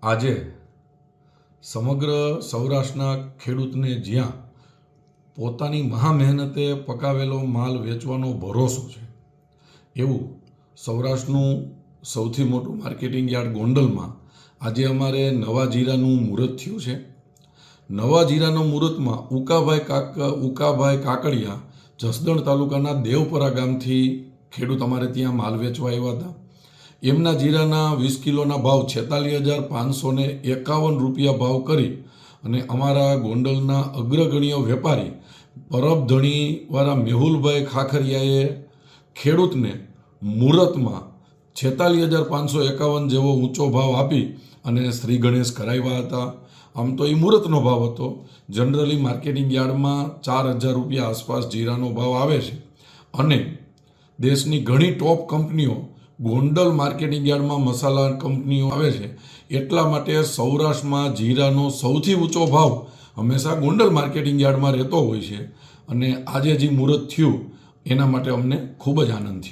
આજે સમગ્ર સૌરાષ્ટ્રના ખેડૂતને જ્યાં પોતાની મહા મહેનતે પકાવેલો માલ વેચવાનો ભરોસો છે, એવું સૌરાષ્ટ્રનું સૌથી મોટું માર્કેટિંગ યાર્ડ ગોંડલમાં આજે અમારે નવા જીરાનું મુહૂર્ત થયું છે. નવા જીરાના મુહૂર્તમાં ઉકાભાઈ કાકડિયા જસદણ તાલુકાના દેવપરા ગામથી ખેડૂત અમારે ત્યાં માલ વેચવા આવ્યા હતા. એમના જીરાના 20 કિલોના ભાવ 46,551 રૂપિયા ભાવ કરી અને અમારા ગોંડલના અગ્રગણ્ય વેપારી પરબધણીવાળા મેહુલભાઈ ખાખરિયાએ ખેડૂતને મુહૂર્તમાં 46,551 જેવો ઊંચો ભાવ આપી અને શ્રી ગણેશ કરાવ્યા હતા. આમ તો એ મુહૂર્તનો ભાવ હતો. જનરલી માર્કેટિંગ યાર્ડમાં 4,000 રૂપિયા આસપાસ જીરાનો ભાવ આવે છે અને દેશની ઘણી ટોપ કંપનીઓ ગોંડલ માર્કેટિંગ યાર્ડમાં મસાલા કંપનીઓ આવે છે. એટલા માટે સૌરાષ્ટ્રમાં જીરાનો સૌથી ઊંચો ભાવ હંમેશા ગોંડલ માર્કેટિંગ યાર્ડમાં રહેતો હોય છે અને આજે જે મુહૂર્ત થયું એના માટે અમને ખૂબ જ આનંદ થયો.